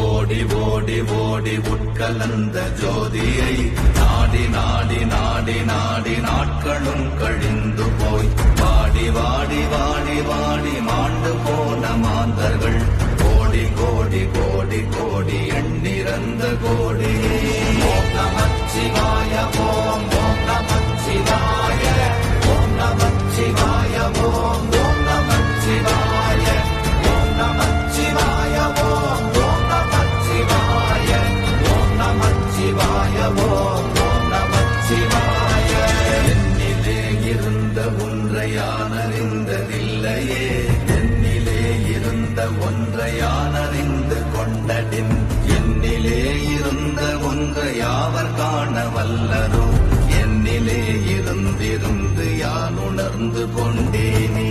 ஓடி ஓடி ஓடி உட்கலந்த ஜோதியை நாடி நாடி நாடி நாடி நாட்களும் கழிந்து போய் வாடி வாடி வாடி வாடி மாண்டு போன மாந்தர்கள் கோடி கோடி கோடி கோடி எண்ணிறந்த கோடி. ஓம் நமச்சிவாய ஓம் ஓம் நமச்சிவாய ஓம் நமச்சிவாய ஓம் ஓம் நமச்சிவாய ஓம் நமச்சிவாய ஓம் ஓம் நமச்சிவாய ஓம் நமச்சிவாய ஓம் ஓம் நமச்சிவாய. என்னிலே இருந்த ஒன்றை யான் அறிந்ததில்லையே, என்னிலே இருந்த ஒன்றை யான் அறிந்து கொண்டடின், என்னிலே இருந்த ஒன்றை யாவர் காண வல்லரோ, என்னிலே இருந்திருந்து யான் உணர்ந்து கொண்டேனே.